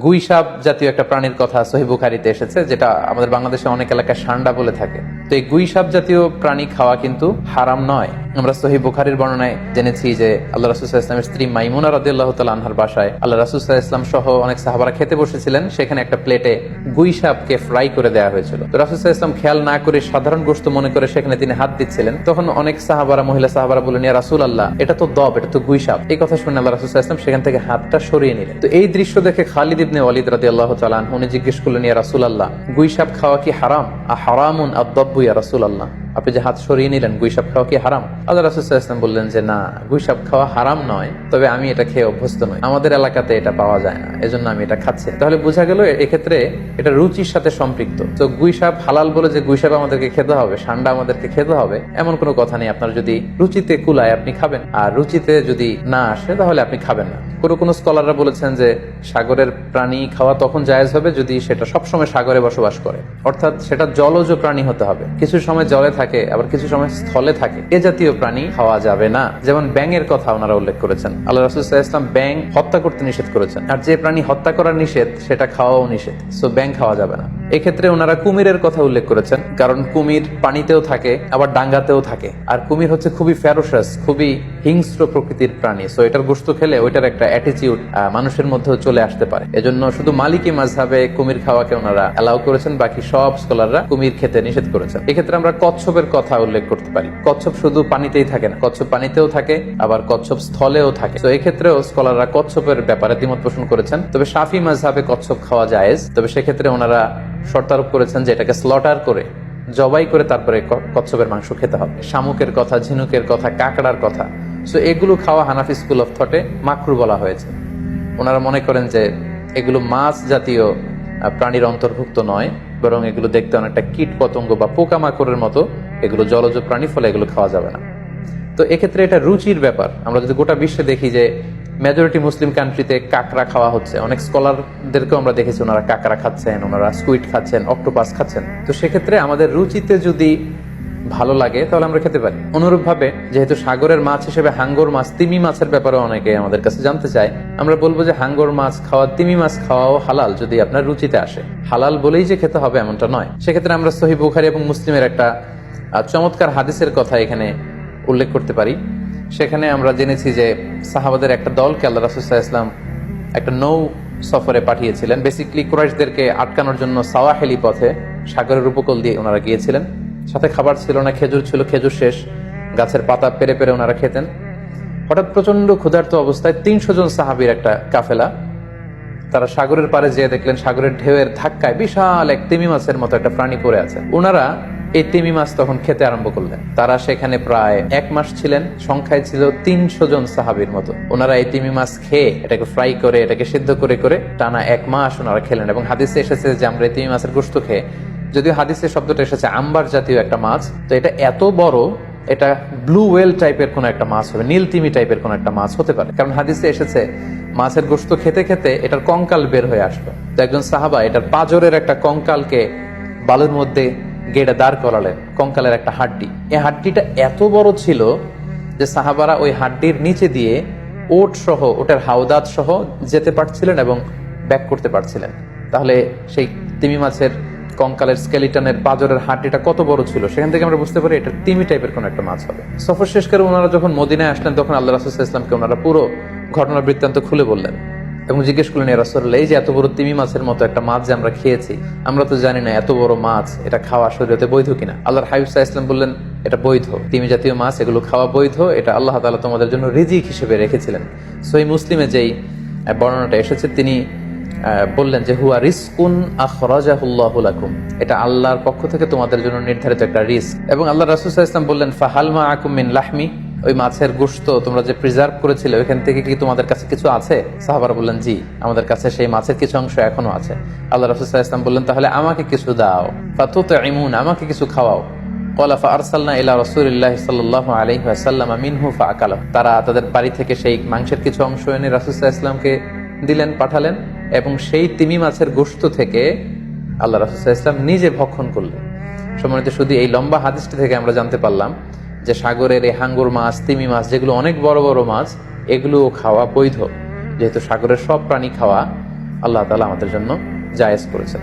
গুই সাপ জাতীয় একটা প্রাণীর কথা সহিহ বুখারীতে এসেছে, যেটা আমাদের বাংলাদেশে অনেক এলাকায় সান্ডা বলে থাকে। তো এই গুই সাপ জাতীয় প্রাণী খাওয়া কিন্তু হারাম নয়। আমরা সহিহ বুখারীর বর্ণনায় জেনেছি যে আল্লাহ রাসূল সাল্লাল্লাহু আলাইহি ওয়াসাল্লামের স্ত্রী মাইমুনা রাদিয়াল্লাহু তাআলা আনহার বাসায় আল্লাহ রাসূল সাল্লাল্লাহু আলাইহি ওয়াসাল্লাম সহ অনেক সাহাবারা খেতে বসেছিলেন। সেখানে একটা প্লেটে গুই সাপকে ফ্রাই করে দেওয়া হয়েছিল। তো রাসূল সাল্লাল্লাহু আলাইহি ওয়াসাল্লাম খেয়াল না করে সাধারণ গোশত মনে করে সেখানে তিনি হাত দিচ্ছিলেন। তখন অনেক সাহাবারা, মহিলা সাহাবারা বললেন, ইয়া রাসূলুল্লাহ, এটা তো দব, এটা তো গুই সাপ। এই কথা শুনে আল্লাহ রাসূল সাল্লাল্লাহু আলাইহি ওয়াসাল্লাম সেখান থেকে হাতটা সরিয়ে নিলেন। তো এই দৃশ্য দেখে খালিদ ইবনে ওয়ালিদ রাদিয়াল্লাহু তাআলা আনহু উনি জিজ্ঞেস করলেন, ইয়া রাসূলুল্লাহ, গুই সাপ খাওয়া কি হারাম? হারামুন আদ-দাব্বু ইয়া রাসূলুল্লাহ, আপনি যে হাত সরিয়ে নিলেন, গুই সাপ খাওয়া কি হারাম? আল্লাহ রাসূল সাল্লাল্লাহু আলাইহি ওয়াসাল্লাম বললেন যে না, গুই সাপ খাওয়া হারাম নয়, তবে আমি এটা খেয়ে অভ্যস্ত নই, আমাদের এলাকাতে এটা পাওয়া যায় না, এজন্য আমি এটা খাচ্ছি। তাহলে বোঝা গেল এক্ষেত্রে এটা রুচির সাথে সম্পৃক্ত। তো গুই সাপ হালাল বলে যে গুই সাপ আমাদেরকে খেতে হবে, সান্ডা আমাদেরকে খেতে হবে, এমন কোনো কথা নেই। আপনার যদি রুচিতে কুলায় আপনি খাবেন, আর রুচিতে যদি না আসে তাহলে আপনি খাবেন না। কোন স্কলাররা বলেছেন যে সাগরের প্রাণী খাওয়া তখন জায়েজ হবে যদি সেটা সবসময় সাগরে বসবাস করে, অর্থাৎ সেটা জলজ প্রাণী হতে হবে। কিছু সময় জলে থাকে, আবার কিছু সময় স্থলে থাকে, এ জাতীয় প্রাণী খাওয়া যাবে না। যেমন ব্যাঙের কথা ওনারা উল্লেখ করেছেন। আল্লাহ রাসূল সাল্লাল্লাহু আলাইহি ওয়াসাল্লাম ব্যাঙ হত্যা করতে নিষেধ করেছেন, আর যে প্রাণী হত্যা করা নিষেধ সেটা খাওয়াও নিষেধ, সো ব্যাঙ খাওয়া যাবে না। এক্ষেত্রে ওনারা কুমিরের কথা উল্লেখ করেছেন, কারণ কুমির পানিতেও থাকে আবার ডাঙ্গাতেও থাকে, আর কুমির হচ্ছে খুবই ফেরোসাস, খুবই হিংস্র প্রকৃতির প্রাণী। সো এটার গোশত খেলে ওইটার একটা অ্যাটিটিউড মানুষের মধ্যেও চলে আসতে পারে। এজন্য শুধু মালিকি মাযহাবে কুমির খাওয়াকে ওনারা অ্যালাউ করেছেন, বাকি সব স্কলাররা কুমির খেতে নিষেধ করেছেন। এক্ষেত্রে আমরা কচ্ছপের কথা উল্লেখ করতে পারি। কচ্ছপ শুধু পানিতেই থাকে না, কচ্ছপ পানিতেও থাকে, আবার কচ্ছপ স্থলেও থাকে। তো এক্ষেত্রেও স্কলাররা কচ্ছপের ব্যাপারে দ্বিমত পোষণ করেছেন। তবে শাফি মাযহাবে কচ্ছপ খাওয়া জায়েজ, তবে সেক্ষেত্রে ওনারা শর্ত আরোপ করেছেন যে এটাকে স্লটার করে, জবাই করে তারপরে কচ্ছপের মাংস খেতে হবে। শামুকের কথা, ঝিনুকের কথা, কাঁকড়ার কথা, সো এগুলো খাওয়া হানাফি স্কুল অফ থটে মাকরু বলা হয়েছে। ওনারা মনে করেন যে এগুলো মাছ জাতীয় প্রাণীর অন্তর্ভুক্ত নয়, বরং এগুলো দেখতে অনেকটা কীট পতঙ্গ বা পোকামাকড়ের মতো, এগুলো জলজ প্রাণী, ফলে এগুলো খাওয়া যাবে না। তো এক্ষেত্রে এটা রুচির ব্যাপার। আমরা যদি গোটা বিশ্বে দেখি যে মেজরিটি মুসলিম কান্ট্রিতে কাঁকড়া খাওয়া হচ্ছে, অনেক স্কলারদেরকেও আমরা দেখেছি ওনারা কাঁকড়া খাচ্ছেন, ওনারা স্কুইড খাচ্ছেন, অক্টোপাস খাচ্ছেন। তো সেক্ষেত্রে আমাদের রুচিতে যদি ভালো লাগে তাহলে আমরা খেতে পারি। অনুরূপ ভাবে যেহেতু সাগরের মাছ হিসেবে হাঙ্গর মাছ, তিমি মাছের ব্যাপারে অনেকে আমাদের কাছে জানতে চায়, আমরা বলবো যে হাঙ্গর মাছ খাওয়া, তিমি মাছ খাওয়াও হালাল যদি আপনার রুচিতে আসে। হালাল বলেই যে খেতে হবে এমনটা নয়। সেক্ষেত্রে আমরা সহিহ বুখারী এবং মুসলিমের একটা চমৎকার হাদিসের কথা এখানে উল্লেখ করতে পারি। সেখানে আমরা জেনেছি যে সাহাবাদের একটা দলকে আল্লাহ রাসূল সাল্লাল্লাহু আলাইহি ওয়াসাল্লাম একটা নৌ সফরে পাঠিয়েছিলেন। বেসিক্যালি কুরাইশদেরকে আটকানোর জন্য সাওয়াহিলি পথে সাগরের উপকূল দিয়ে ওনারা গিয়েছিলেন। সাথে খাবার ছিল না, খেজুর ছিল, খেজুর শেষ, গাছের পাতা পেরে পেরে ওনারা খেতেন। হঠাৎ প্রচন্ড ক্ষুধার্ত অবস্থায় 300 জন সাহাবীর একটা কাফেলা, তারা সাগরের পাড়ে যেয়ে দেখলেন সাগরের ঢেউয়ের ধাক্কায় বিশাল এক তিমি মাছের মতো একটা প্রাণী পড়ে আছে। ওনারা এই তিমি মাছ তখন খেতে আরম্ভ করলেন। তারা সেখানে প্রায় 1 মাস ছিলেন, সংখ্যায় ছিল 300 জন সাহাবীর মতো। ওনারা এই তিমি মাছ খেয়ে, এটাকে ফ্রাই করে, এটাকে সিদ্ধ করে করে টানা 1 মাস ওনারা খেলেন। এবং হাদিসে এসেছে যে আমরা এই তিমি মাছের গোশত খেয়ে, যদিও হাদিসের শব্দটা এসেছে আম্বার জাতীয় একটা মাছ, তো এটা এত বড়, এটা ব্লু ওয়েল টাইপের কোন একটা মাছ হবে, নীল তিমি টাইপের কোন একটা মাছ হতে পারে, কারণ হাদিসে এসেছে মাছের গোশত খেতে খেতে এটার কঙ্কাল বের হয়ে আসবে। তো একজন সাহাবা এটার পাজরের একটা কঙ্কালকে বালুর মধ্যে গেড়ে দাঁড় করালেন, কঙ্কালের একটা হাড্ডি। এই হাড্ডিটা এত বড় ছিল যে সাহাবারা ওই হাড্ডির নিচে দিয়ে ওট সহ, ওটার হাওদাত সহ যেতে পারছিলেন এবং ব্যাক করতে পারছিলেন। তাহলে সেই তিমি মাছের কঙ্কালের স্কেলিটনের পাজরের হাড্ডিটা কত বড় ছিল, সেখান থেকে আমরা বুঝতে পারি এটা তিমি টাইপের কোন একটা মাছ হবে। সফর শেষ করে ওনারা যখন মদিনায় আসলেন, তখন আল্লাহ রাসূল সাল্লাল্লাহু আলাইহি ওয়াসাল্লামকে ওনারা পুরো ঘটনা বৃত্তান্ত খুলে বললেন এবং জিজ্ঞেস করলেন, ইয়া রাসূলুল্লাহ, এই যে এত বড় তিমি মাছের মতো একটা মাছ যে আমরা খেয়েছি, আমরা তো জানি না এত বড় মাছ এটা খাওয়া শরীয়তে বৈধ কিনা। আল্লাহর হাবিব সাল্লাল্লাহু আলাইহি ওয়াসাল্লাম বললেন, এটা বৈধ, তিমি জাতীয় মাছ এগুলো খাওয়া বৈধ, এটা আল্লাহ তাআলা তোমাদের জন্য রিজিক হিসেবে রেখেছিলেন। সহিহ মুসলিমে যেই বর্ণনাটা এসেছে, তিনি বললেন যে হুয়া রিজকুন আখরাজাহুল্লাহু লাকুম, এটা আল্লাহর পক্ষ থেকে তোমাদের জন্য নির্ধারিত একটা রিস্ক। এবং আল্লাহ রাসূল সাল্লাল্লাহু আলাইহি ওয়াসাল্লাম বললেন, ফাহাল মাআকুম মিন লাহমি, ওই মাছের গোশত তোমরা যে প্রিজার্ভ করেছিলে ওইখান থেকে কি তোমাদের কাছে কিছু আছে? সাহাবারা বললেন, জি, আমাদের কাছে সেই মাছের কিছু অংশ এখনো আছে। আল্লাহ রাসূল সাল্লাল্লাহু আলাইহি ওয়াসাল্লাম বললেন, তাহলে আমাকে কিছু দাও, ফাতুতঈমুন, আমাকে কিছু খাওয়াও। ক্বালা ফাআরসালনা ইলা রাসূলিল্লাহি সাল্লাল্লাহু আলাইহি ওয়াসাল্লাম মিনহু ফাআকালা, তারা তাদের বাড়ি থেকে সেই মাংসের কিছু অংশ এনে রাসূল সাল্লাল্লাহু আলাইহি ওয়াসাল্লামকে দিলেন, পাঠালেন, এবং সেই তিমি মাছের গোশত থেকে আল্লাহ রাসূল সাল্লাল্লাহু আলাইহি ওয়াসাল্লাম নিজে ভক্ষণ করলেন। সম্মানিত, শুধু এই লম্বা হাদিসটি থেকে আমরা জানতে পারলাম যে সাগরের এই হাঙ্গর মাছ, তিমি মাছ, যেগুলো অনেক বড় বড় মাছ, এগুলো খাওয়া বৈধ। যেহেতু সাগরের সব প্রাণী খাওয়া আল্লাহ তাআলা আমাদের জন্য জায়েজ করেছেন।